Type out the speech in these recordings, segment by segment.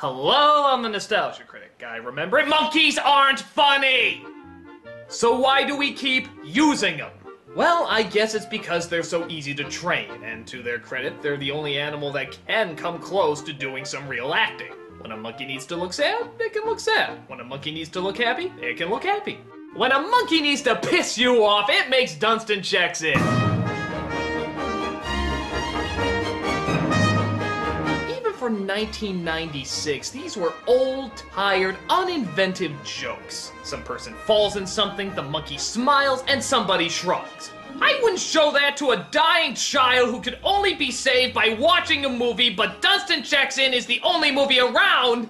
Hello, I'm the Nostalgia Critic. I remember it. Monkeys aren't funny! So why do we keep using them? Well, I guess it's because they're so easy to train, and to their credit, they're the only animal that can come close to doing some real acting. When a monkey needs to look sad, it can look sad. When a monkey needs to look happy, it can look happy. When a monkey needs to piss you off, it makes Dunston checks in. Even for 1996, these were old, tired, uninventive jokes. Some person falls in something, the monkey smiles, and somebody shrugs. I wouldn't show that to a dying child who could only be saved by watching a movie, but Dunston Checks In is the only movie around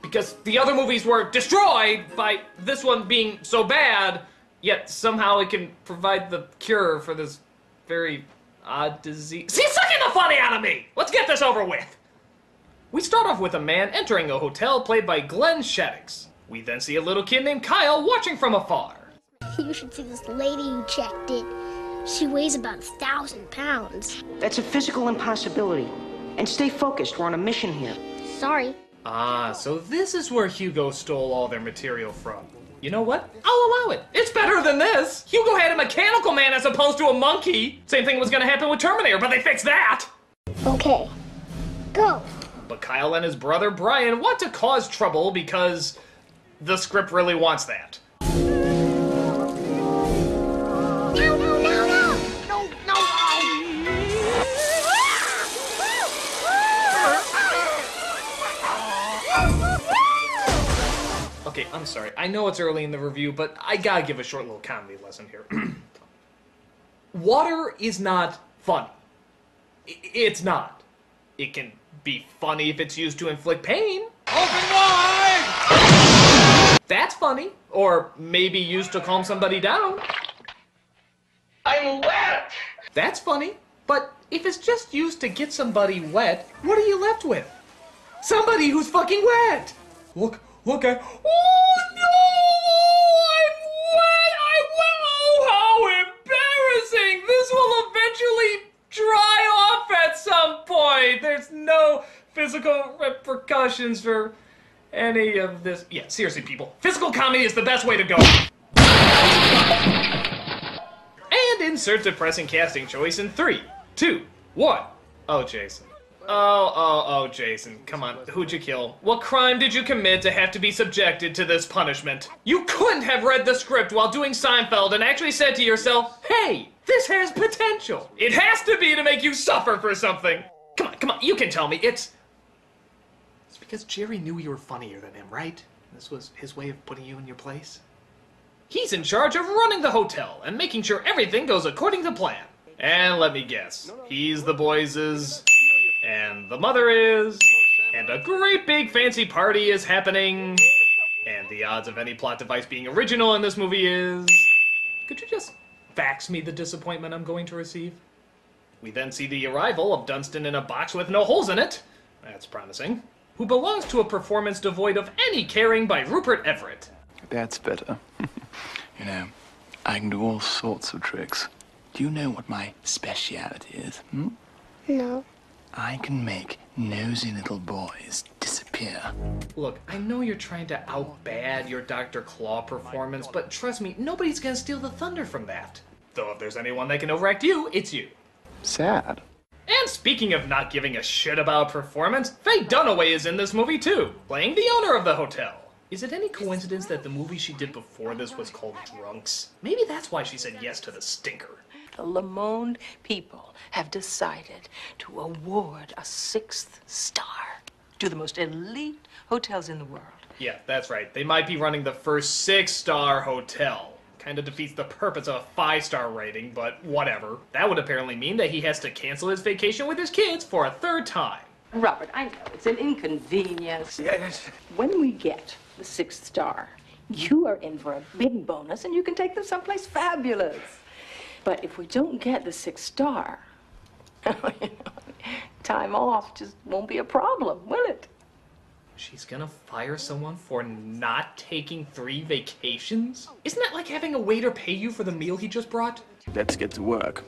because the other movies were destroyed by this one being so bad, yet somehow it can provide the cure for this very odd disease. See, sucking the funny out of me! Let's get this over with! We start off with a man entering a hotel played by Glenn Shaddix. We then see a little kid named Kyle watching from afar. You should see this lady who checked it. She weighs about 1,000 pounds. That's a physical impossibility. And stay focused, we're on a mission here. Sorry. Ah, so this is where Hugo stole all their material from. You know what? I'll allow it. It's better than this. Hugo had a mechanical man as opposed to a monkey. Same thing was gonna happen with Terminator, but they fixed that. Okay, go. But Kyle and his brother Brian want to cause trouble because the script really wants that. Okay, I'm sorry. I know it's early in the review, but I gotta give a short little comedy lesson here. Water is not funny. It's not. It can be funny if it's used to inflict pain. Open wide! That's funny. Or maybe used to calm somebody down. I'm wet! That's funny. But if it's just used to get somebody wet, what are you left with? Somebody who's fucking wet! Look at... Oh no! I'm wet! Oh, how embarrassing! This will eventually dry off at some point! There's no physical repercussions for any of this. Yeah, seriously, people. Physical comedy is the best way to go. And insert depressing casting choice in 3, 2, 1. Oh, Jason. Oh, Jason. Come on. Who'd you kill? What crime did you commit to have to be subjected to this punishment? You couldn't have read the script while doing Seinfeld and actually said to yourself, hey, this has potential. It has to be to make you suffer for something. Come on. You can tell me. It's because Jerry knew you were funnier than him, right? This was his way of putting you in your place. He's in charge of running the hotel and making sure everything goes according to plan. And let me guess. He's the boys' and the mother is, and a great big fancy party is happening, and the odds of any plot device being original in this movie is... Could you just fax me the disappointment I'm going to receive? We then see the arrival of Dunston in a box with no holes in it, that's promising, who belongs to a performance devoid of any caring by Rupert Everett. That's better. You know, I can do all sorts of tricks. Do you know what my speciality is? No. I can make nosy little boys disappear. Look, I know you're trying to out-bad your Dr. Claw performance, but trust me, nobody's gonna steal the thunder from that. Though if there's anyone that can overact you, it's you. Sad. And speaking of not giving a shit about performance, Faye Dunaway is in this movie too, playing the owner of the hotel. Is it any coincidence that the movie she did before this was called Drunks? Maybe that's why she said yes to the stinker. The Le Monde people have decided to award a 6th star to the most elite hotels in the world. Yeah, that's right. They might be running the first 6-star hotel. Kind of defeats the purpose of a 5-star rating, but whatever. That would apparently mean that he has to cancel his vacation with his kids for a 3rd time. Robert, I know it's an inconvenience. Yes. When we get the 6th star, you are in for a big bonus and you can take them someplace fabulous. But if we don't get the 6th star, time off just won't be a problem, will it? She's gonna fire someone for not taking 3 vacations? Isn't that like having a waiter pay you for the meal he just brought? Let's get to work.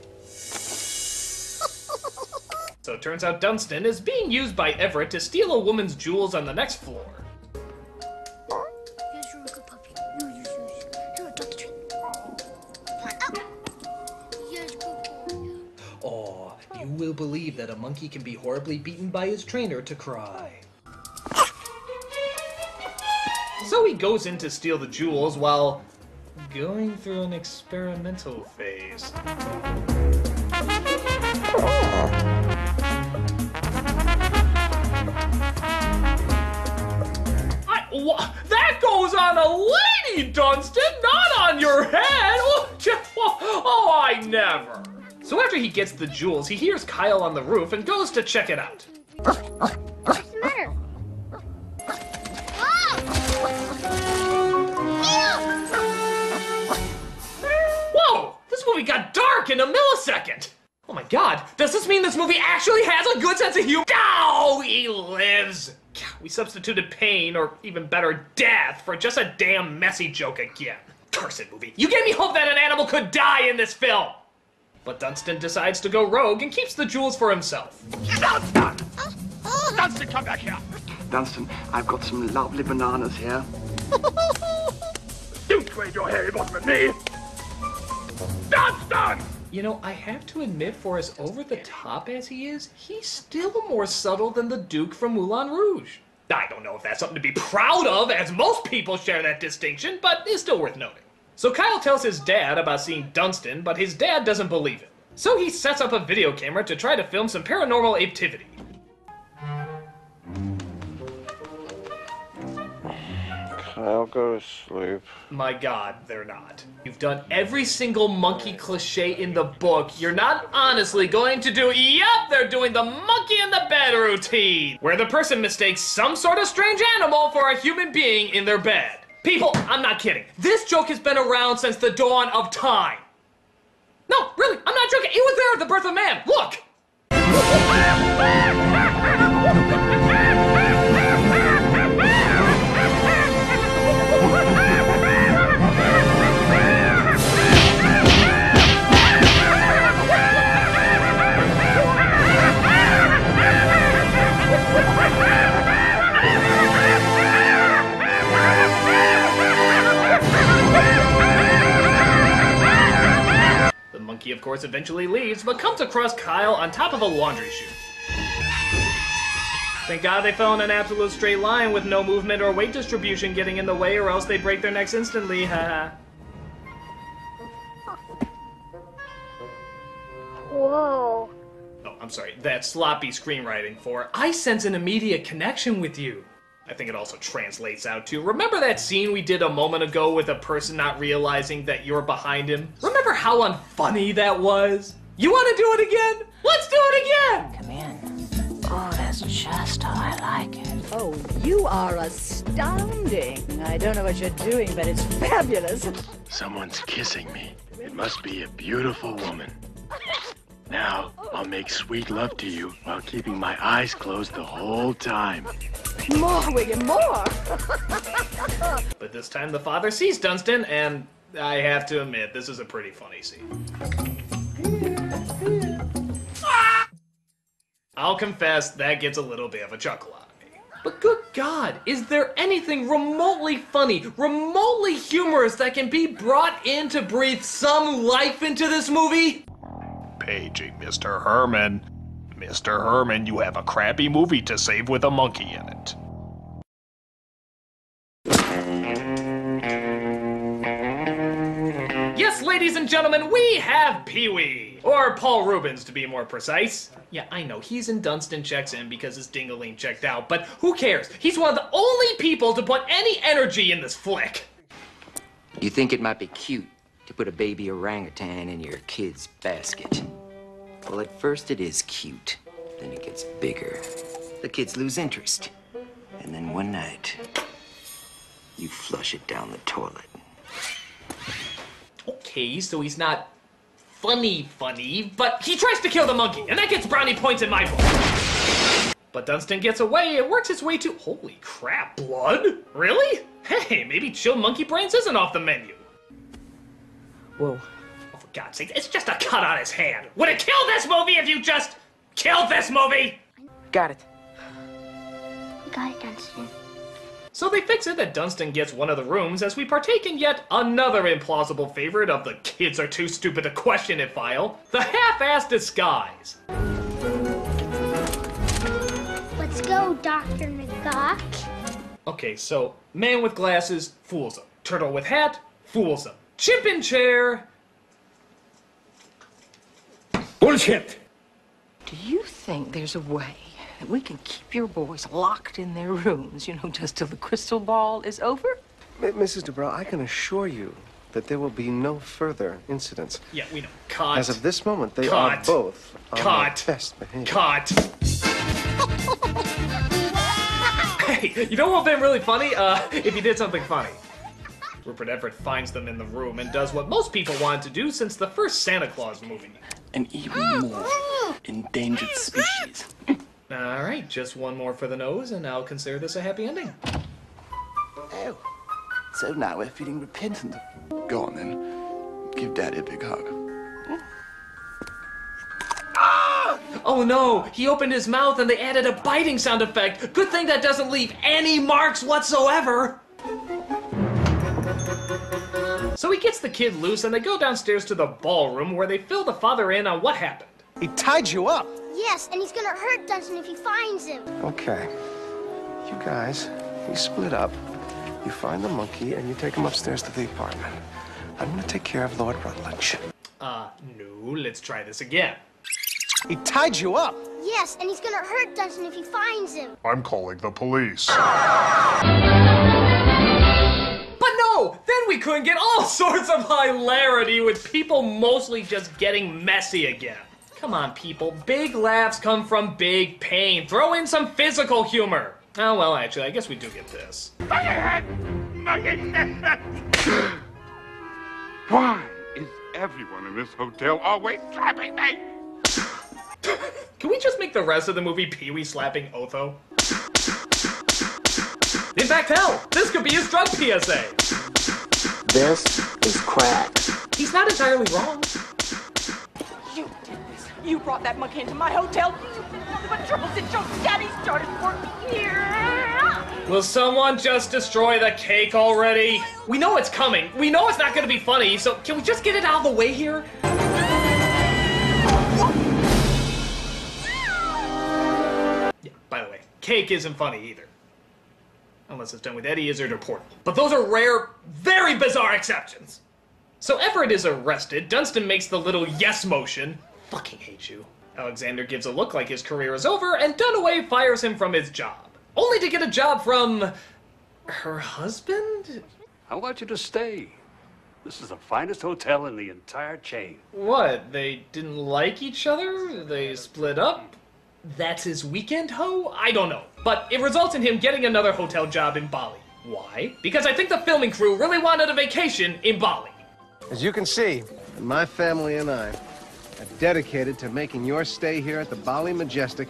So it turns out Dunston is being used by Everett to steal a woman's jewels on the next floor. Here's your good puppy. Here, touch the tree. Come on, up. Here's good boy. Oh, you will believe that a monkey can be horribly beaten by his trainer to cry. So he goes in to steal the jewels while going through an experimental phase. That goes on a lady, Dunston, not on your head! Oh, I never! So after he gets the jewels, he hears Kyle on the roof and goes to check it out. What's the matter? Whoa! This movie got dark in a millisecond! Oh my god, does this mean this movie actually has a good sense of humor? Oh, he lives! We substituted pain, or even better, death, for just a damn messy joke again. Cursed movie. You gave me hope that an animal could die in this film! But Dunston decides to go rogue and keeps the jewels for himself. Dunston! Dunston, come back here! Dunston, I've got some lovely bananas here. Don't wave your hairy bottom at me! Dunston! You know, I have to admit, for as over-the-top as he is, he's still more subtle than the Duke from Moulin Rouge. I don't know if that's something to be proud of, as most people share that distinction, but it's still worth noting. So Kyle tells his dad about seeing Dunston, but his dad doesn't believe it. So he sets up a video camera to try to film some paranormal activity. I'll go to sleep. My god, they're not. You've done every single monkey cliche in the book. You're not honestly going to do, yep, they're doing the monkey in the bed routine, where the person mistakes some sort of strange animal for a human being in their bed. People, I'm not kidding. This joke has been around since the dawn of time. No, really, I'm not joking. It was there at the birth of man. Look! The monkey, of course, eventually leaves, but comes across Kyle on top of a laundry chute. Thank God they fell in an absolute straight line with no movement or weight distribution getting in the way, or else they'd break their necks instantly, haha. Whoa. Oh, I'm sorry, that's sloppy screenwriting for, I sense an immediate connection with you. I think it also translates out to, remember that scene we did a moment ago with a person not realizing that you're behind him? Remember how unfunny that was? You want to do it again? Let's do it again! Come in. Oh, that's just how I like it. Oh, you are astounding. I don't know what you're doing, but it's fabulous. Someone's kissing me. It must be a beautiful woman. Now, I'll make sweet love to you while keeping my eyes closed the whole time. More, William, more. But this time the father sees Dunston, and I have to admit, this is a pretty funny scene. I'll confess, that gets a little bit of a chuckle out of me. But good God, is there anything remotely funny, remotely humorous that can be brought in to breathe some life into this movie? Paging Mr. Herman. Mr. Herman, you have a crappy movie to save with a monkey in it. Yes, ladies and gentlemen, we have Pee-wee. Or Paul Rubens, to be more precise. Yeah, I know, he's in Dunston checks in because his ding-a-ling checked out, but who cares? He's one of the only people to put any energy in this flick. You think it might be cute to put a baby orangutan in your kid's basket? Well, at first it is cute. Then it gets bigger. The kids lose interest. And then one night, you flush it down the toilet. Okay, so he's not funny, but he tries to kill the monkey, and that gets brownie points in my book. But Dunston gets away and works his way to... Holy crap, blood? Really? Hey, maybe chilled monkey brains isn't off the menu. Whoa. Oh, for God's sake, it's just a cut on his hand. Would it kill this movie if you just killed this movie! Got it. We got it, Dunston. So they fix it that Dunston gets one of the rooms as we partake in yet another implausible favorite of the kids are too stupid to question it file, the half-assed disguise. Let's go, Dr. McGock. Okay, so man with glasses fools him. Turtle with hat fools him. Chimp in chair. Bullshit! Do you think there's a way that we can keep your boys locked in their rooms, just till the crystal ball is over? Mrs. DeBrow, I can assure you that there will be no further incidents. Yeah, we know. Cut. As of this moment, they are both on their best behavior. Cut. Hey, you know what would have been really funny? If you did something funny. Rupert Everett finds them in the room and does what most people wanted to do since the first Santa Claus movie. An even more endangered species. Alright, just one more for the nose, and I'll consider this a happy ending. Oh, so now we're feeling repentant. Go on then, give Daddy a big hug. Oh no, he opened his mouth and they added a biting sound effect. Good thing that doesn't leave any marks whatsoever. So he gets the kid loose and they go downstairs to the ballroom where they fill the father in on what happened. He tied you up! Yes, and he's gonna hurt Dunston if he finds him. Okay. You guys, you split up. You find the monkey and you take him upstairs to the apartment. I'm gonna take care of Lord Rutledge. No, let's try this again. He tied you up! Yes, and he's gonna hurt Dunston if he finds him. I'm calling the police. But no! Then we couldn't get all sorts of hilarity with people mostly just getting messy again. Come on, people. Big laughs come from big pain. Throw in some physical humor. Oh, well, actually, I guess we do get this. Why is everyone in this hotel always slapping me? Can we just make the rest of the movie Pee-wee slapping Otho? In fact, hell, this could be his drug PSA. This is crack. He's not entirely wrong. You did this. You brought that monkey into my hotel. Nothing but trouble since your daddy started working here. Will someone just destroy the cake already? We know it's coming. We know it's not going to be funny, so can we just get it out of the way here? Yeah, by the way, cake isn't funny either. Unless it's done with Eddie Izzard or Portal. But those are rare, very bizarre exceptions. So Everett is arrested, Dunston makes the little yes motion. Fucking hate you. Alexander gives a look like his career is over, and Dunaway fires him from his job. Only to get a job from... her husband? I want you to stay. This is the finest hotel in the entire chain. What, they didn't like each other? They split up? That's his weekend hoe? I don't know. But it results in him getting another hotel job in Bali. Why? Because I think the filming crew really wanted a vacation in Bali. As you can see, my family and I are dedicated to making your stay here at the Bali Majestic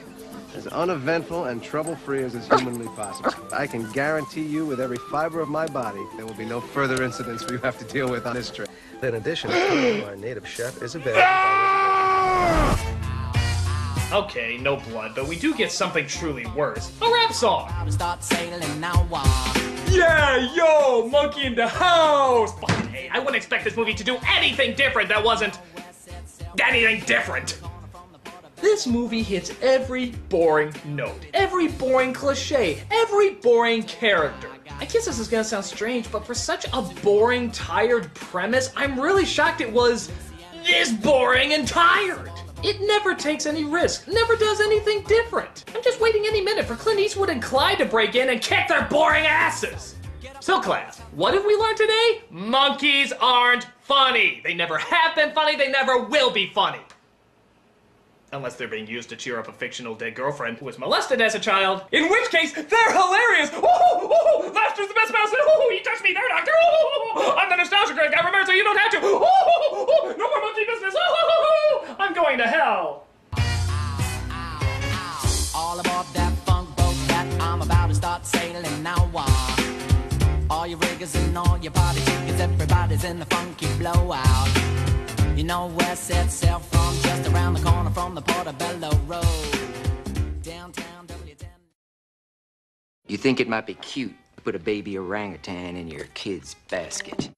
as uneventful and trouble-free as is humanly possible. I can guarantee you with every fiber of my body there will be no further incidents you have to deal with on this trip. In addition, our native chef is available. Okay, no blood, but we do get something truly worse. A rap song! Yeah, yo, monkey in the house! Fucking hey, I wouldn't expect this movie to do anything different that wasn't... anything different! This movie hits every boring note, every boring cliche, every boring character. I guess this is gonna sound strange, but for such a boring, tired premise, I'm really shocked it was this boring and tired. It never takes any risk, never does anything different. I'm just waiting any minute for Clint Eastwood and Clyde to break in and kick their boring asses. So class, what have we learned today? Monkeys aren't funny. They never have been funny, they never will be funny. Unless they're being used to cheer up a fictional dead girlfriend who was molested as a child, in which case, they're hilarious! Oh, laughter's the best mouse! Oh, he touched me there, doctor! Oh, I'm the nostalgia Greg, I remember so you don't have to! Oh, no more monkey business! Oh, I'm going to hell! All aboard that funk boat that I'm about to start sailing now. All your riggers and all your party chickens, everybody's in the funky blowout. You know where set sail from, just around the corner from the Portobello Road. Downtown W10. You think it might be cute to put a baby orangutan in your kid's basket.